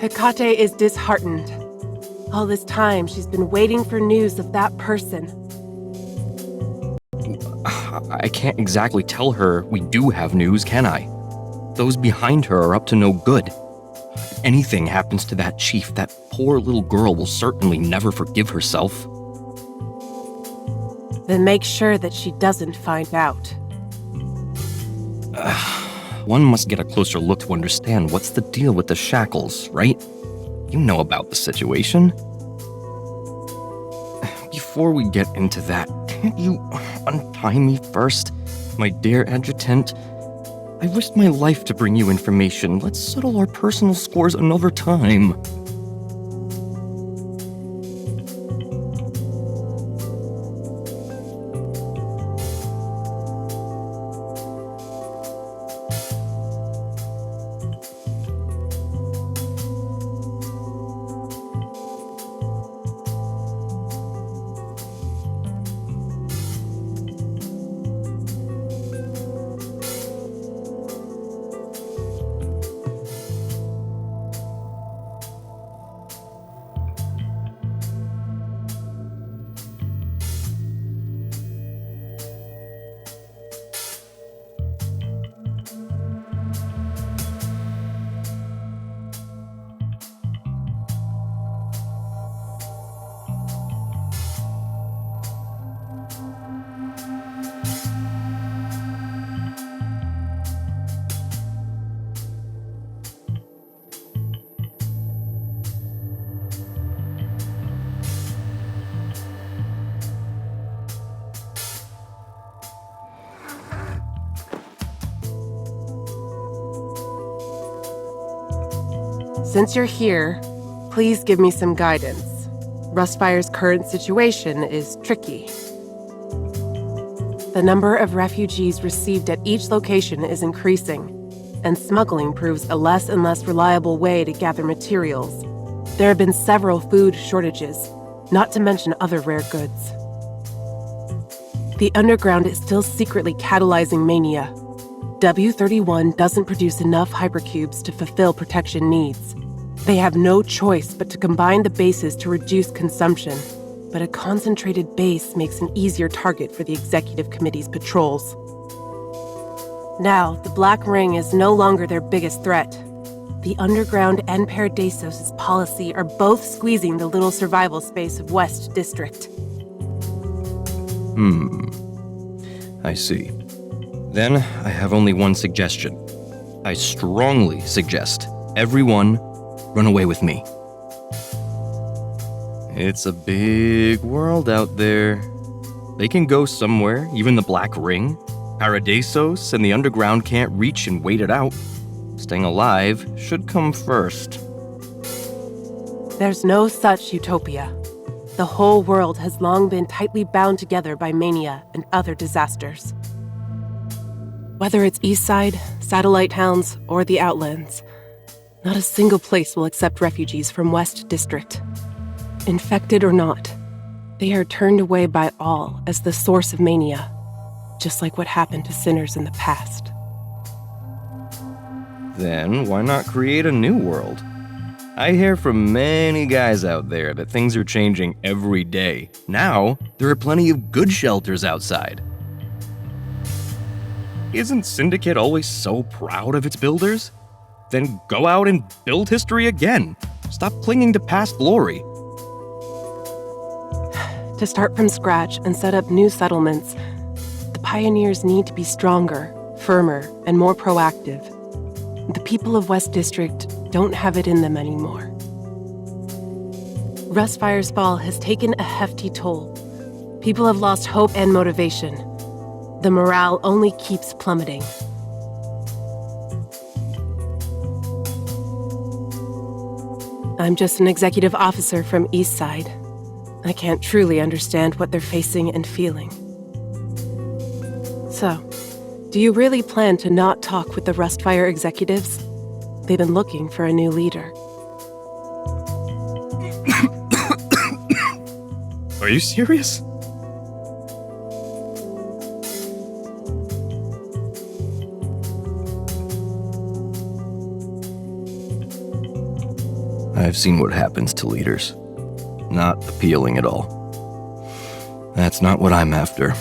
Hecate is disheartened. All this time, she's been waiting for news of that person. I can't exactly tell her we do have news, can I? Those behind her are up to no good. If anything happens to that chief, that poor little girl will certainly never forgive herself. Then make sure that she doesn't find out. One must get a closer look to understand what's the deal with the shackles, right? You know about the situation. Before we get into that, can't you untie me first? My dear adjutant, I risked my life to bring you information. Let's settle our personal scores another time. Since you're here, please give me some guidance. Rustfire's current situation is tricky. The number of refugees received at each location is increasing, and smuggling proves a less and less reliable way to gather materials. There have been several food shortages, not to mention other rare goods. The underground is still secretly catalyzing mania. W31 doesn't produce enough hypercubes to fulfill protection needs. They have no choice but to combine the bases to reduce consumption, but a concentrated base makes an easier target for the executive committee's patrols. Now, the Black Ring is no longer their biggest threat. The underground and Paradisos' policy are both squeezing the little survival space of West District. I see. Then, I have only one suggestion. I strongly suggest everyone run away with me. It's a big world out there. They can go somewhere, even the Black Ring. Paradisos and the underground can't reach and wait it out. Staying alive should come first. There's no such utopia. The whole world has long been tightly bound together by mania and other disasters. Whether it's Eastside, satellite towns, or the Outlands, not a single place will accept refugees from West District. Infected or not, they are turned away by all as the source of mania, just like what happened to sinners in the past. Then why not create a new world? I hear from many guys out there that things are changing every day. Now, there are plenty of good shelters outside. Isn't Syndicate always so proud of its builders? Then go out and build history again. Stop clinging to past glory. To start from scratch and set up new settlements, the pioneers need to be stronger, firmer, and more proactive. The people of West District don't have it in them anymore. Rustfire's fall has taken a hefty toll. People have lost hope and motivation. The morale only keeps plummeting. I'm just an executive officer from Eastside. I can't truly understand what they're facing and feeling. So, do you really plan to not talk with the Rustfire executives? They've been looking for a new leader. Are you serious? I've seen what happens to leaders. Not appealing at all. That's not what I'm after.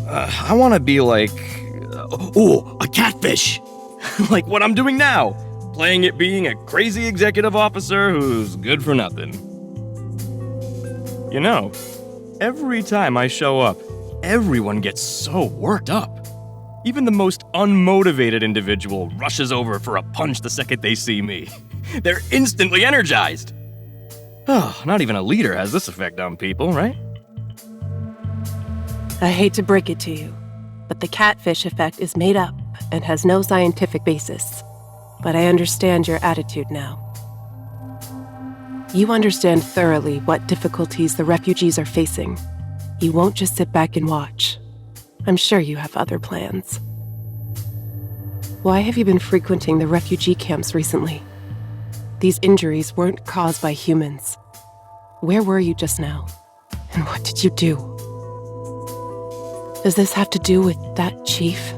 I want to be like... a catfish! Like what I'm doing now. Playing it being a crazy executive officer who's good for nothing. You know, every time I show up, everyone gets so worked up. Even the most unmotivated individual rushes over for a punch the second they see me. They're instantly energized. Oh, not even a leader has this effect on people, right? I hate to break it to you, but the catfish effect is made up and has no scientific basis. But I understand your attitude now. You understand thoroughly what difficulties the refugees are facing. You won't just sit back and watch. I'm sure you have other plans. Why have you been frequenting the refugee camps recently? These injuries weren't caused by humans. Where were you just now? And what did you do? Does this have to do with that chief?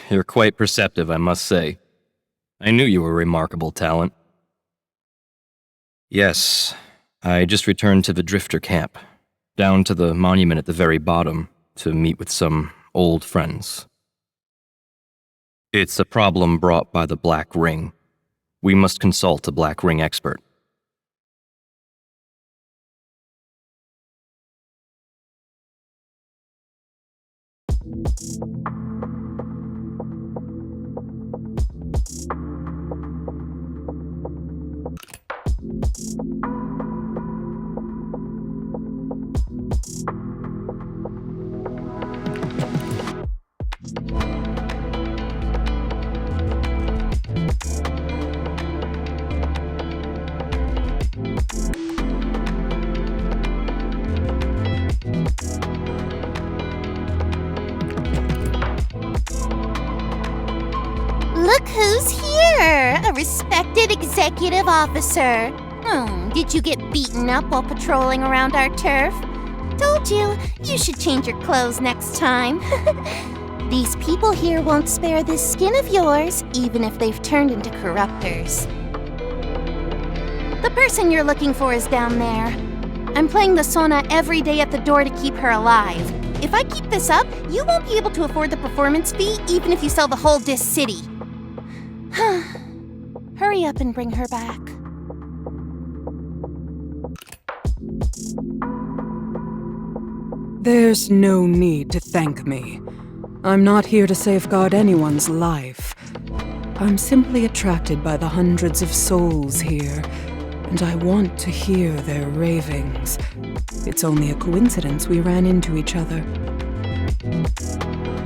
You're quite perceptive, I must say. I knew you were a remarkable talent. Yes, I just returned to the Drifter camp, down to the monument at the very bottom, to meet with some old friends. It's a problem brought by the Black Ring. We must consult a Black Ring expert. Look who's here! A respected executive officer. Did you get beaten up while patrolling around our turf? Told you, you should change your clothes next time. These people here won't spare this skin of yours, even if they've turned into corruptors. The person you're looking for is down there. I'm playing the sauna every day at the door to keep her alive. If I keep this up, you won't be able to afford the performance fee, even if you sell the whole Dis City. Hurry up and bring her back. There's no need to thank me. I'm not here to safeguard anyone's life. I'm simply attracted by the hundreds of souls here, and I want to hear their ravings. It's only a coincidence we ran into each other.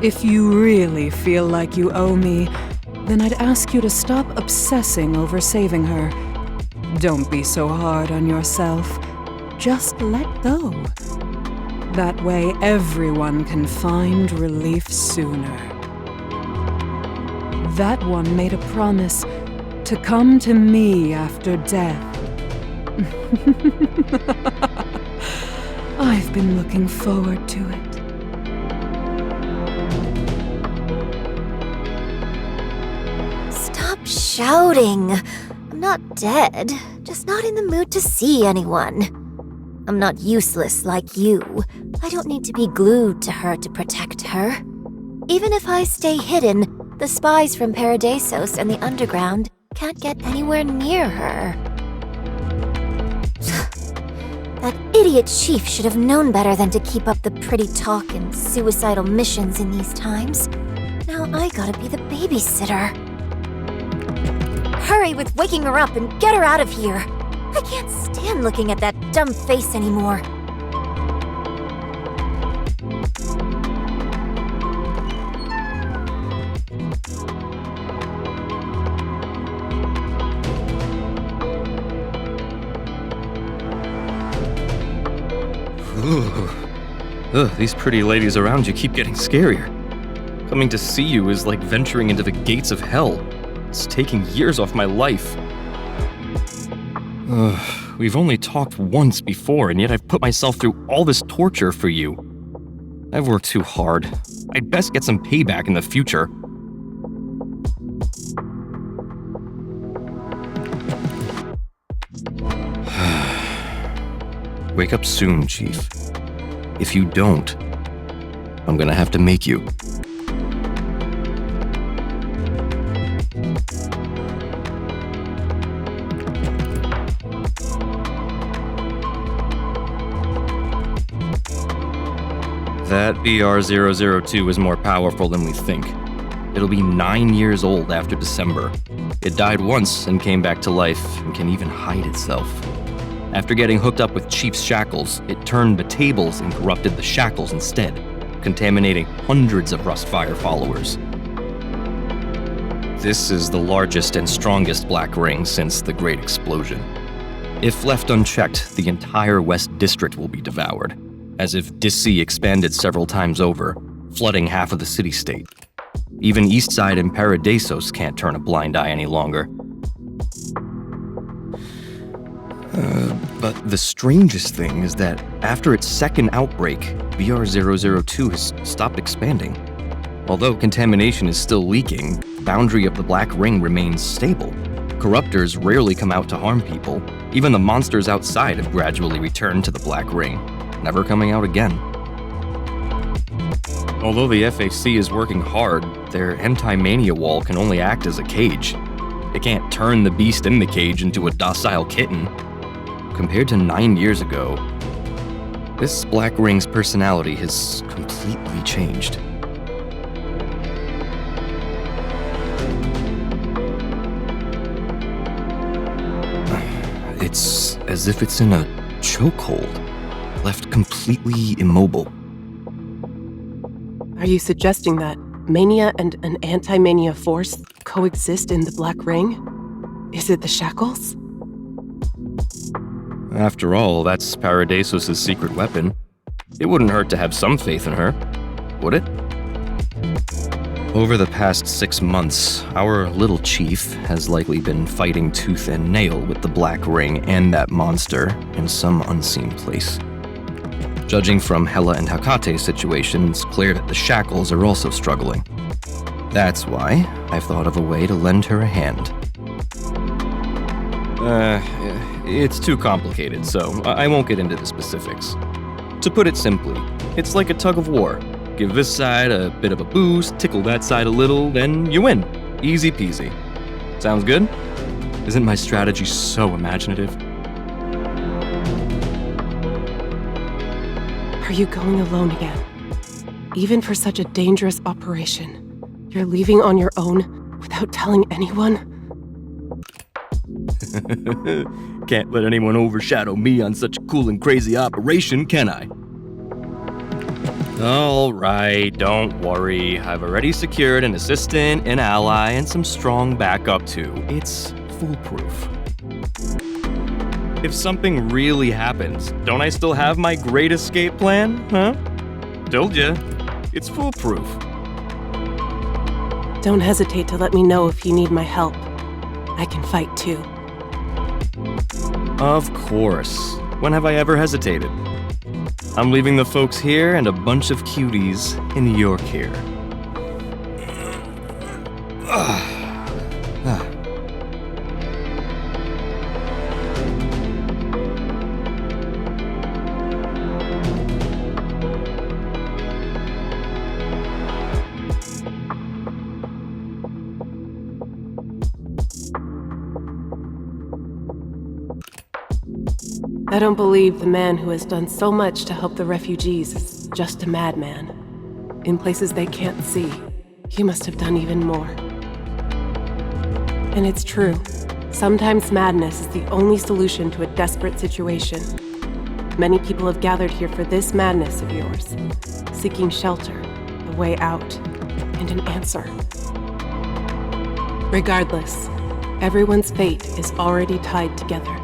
If you really feel like you owe me, then I'd ask you to stop obsessing over saving her. Don't be so hard on yourself. Just let go. That way everyone can find relief sooner. That one made a promise to come to me after death. I've been looking forward to it. Stop shouting. I'm not dead, just not in the mood to see anyone. I'm not useless like you. I don't need to be glued to her to protect her. Even if I stay hidden, the spies from Paradisos and the underground can't get anywhere near her. idiot chief should have known better than to keep up the pretty talk and suicidal missions in these times. Now I gotta be the babysitter. Hurry with waking her up and get her out of here. I can't stand looking at that dumb face anymore. Ugh, these pretty ladies around you keep getting scarier. Coming to see you is like venturing into the gates of hell. It's taking years off my life. We've only talked once before, and yet I've put myself through all this torture for you. I've worked too hard. I'd best get some payback in the future. Wake up soon, Chief. If you don't, I'm gonna have to make you. That RE13-2 is more powerful than we think. It'll be 9 years old after December. It died once and came back to life and can even hide itself. After getting hooked up with Chief's shackles, it turned the tables and corrupted the shackles instead, contaminating hundreds of Rustfire followers. This is the largest and strongest Black Ring since the Great Explosion. If left unchecked, the entire West District will be devoured, as if Dissea expanded several times over, flooding half of the city-state. Even Eastside and Paradisos can't turn a blind eye any longer. But the strangest thing is that after its second outbreak, RE13-2 has stopped expanding. Although contamination is still leaking, the boundary of the Black Ring remains stable. Corruptors rarely come out to harm people. Even the monsters outside have gradually returned to the Black Ring, never coming out again. Although the FAC is working hard, their anti-mania wall can only act as a cage. It can't turn the beast in the cage into a docile kitten. Compared to 9 years ago, this Black Ring's personality has completely changed. It's as if it's in a chokehold, left completely immobile. Are you suggesting that mania and an anti-mania force coexist in the Black Ring? Is it the shackles? After all, that's Paradisos' secret weapon. It wouldn't hurt to have some faith in her, would it? Over the past 6 months, our little chief has likely been fighting tooth and nail with the Black Ring and that monster in some unseen place. Judging from Hela and Hakate's situation, it's clear that the shackles are also struggling. That's why I've thought of a way to lend her a hand. It's too complicated, so I won't get into the specifics. To put it simply, it's like a tug of war. Give this side a bit of a boost, tickle that side a little, then you win. Easy peasy. Sounds good? Isn't my strategy so imaginative? Are you going alone again? Even for such a dangerous operation, you're leaving on your own without telling anyone? Can't let anyone overshadow me on such a cool and crazy operation, can I? Alright, don't worry. I've already secured an assistant, an ally, and some strong backup too. It's foolproof. If something really happens, don't I still have my great escape plan, huh? Told ya. It's foolproof. Don't hesitate to let me know if you need my help. I can fight too. Of course. When have I ever hesitated? I'm leaving the folks here and a bunch of cuties in your care. I don't believe the man who has done so much to help the refugees is just a madman. In places they can't see, he must have done even more. And it's true. Sometimes madness is the only solution to a desperate situation. Many people have gathered here for this madness of yours, seeking shelter, a way out, and an answer. Regardless, everyone's fate is already tied together.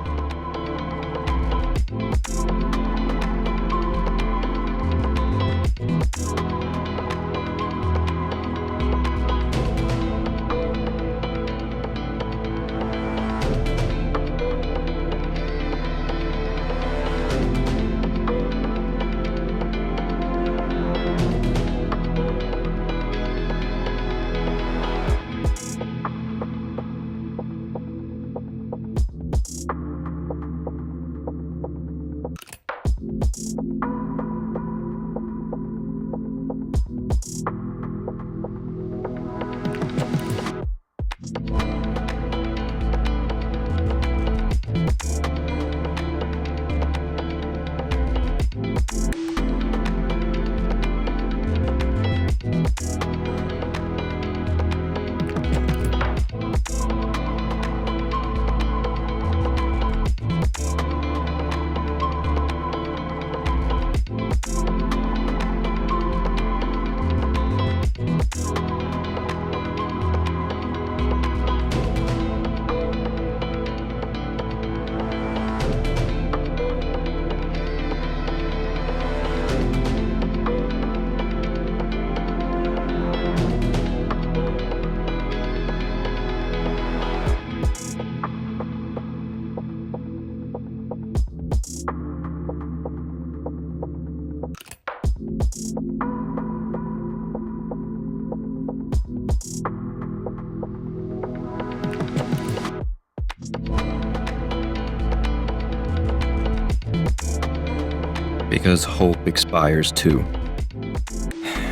Because hope expires too.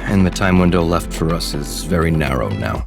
And the time window left for us is very narrow now.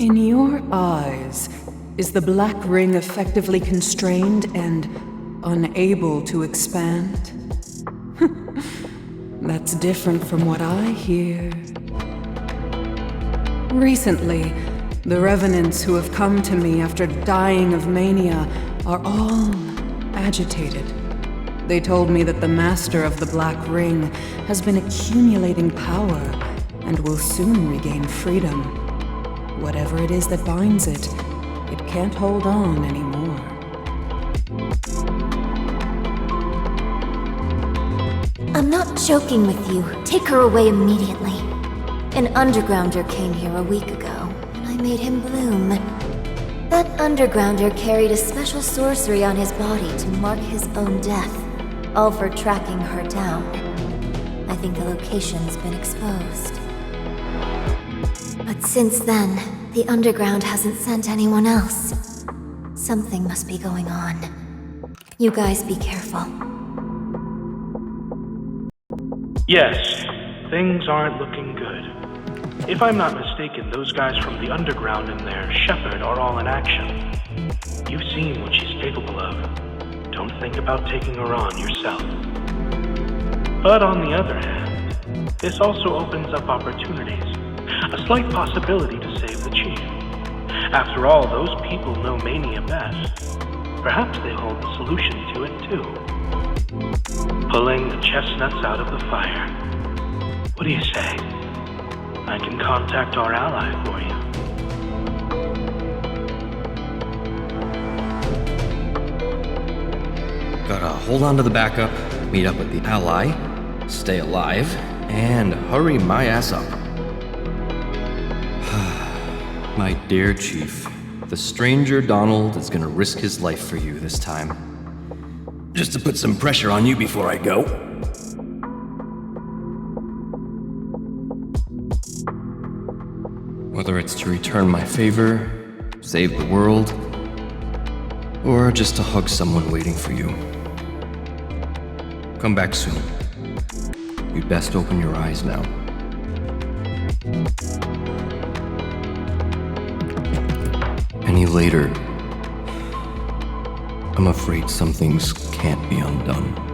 In your eyes, is the black ring effectively constrained and unable to expand? That's different from what I hear. Recently, the revenants who have come to me after dying of mania are all agitated. They told me that the master of the Black Ring has been accumulating power and will soon regain freedom. Whatever it is that binds it, it can't hold on anymore. I'm not joking with you. Take her away immediately. An undergrounder came here a week ago, and I made him bloom. That undergrounder carried a special sorcery on his body to mark his own death, all for tracking her down. I think the location's been exposed. But since then, the underground hasn't sent anyone else. Something must be going on. You guys be careful. Yes, things aren't looking good. If I'm not mistaken, those guys from the underground and their shepherd are all in action. You've seen what she's capable of. Don't think about taking her on yourself. But on the other hand, this also opens up opportunities. A slight possibility to save the chief. After all, those people know mania best. Perhaps they hold the solution to it too. Pulling the chestnuts out of the fire. What do you say? I can contact our ally for you. Gotta hold on to the backup, meet up with the ally, stay alive, and hurry my ass up. My dear Chief, the stranger Donald is gonna risk his life for you this time. Just to put some pressure on you before I go. Whether it's to return my favor, save the world, or just to hug someone waiting for you. Come back soon. You'd best open your eyes now. Any later, I'm afraid some things can't be undone.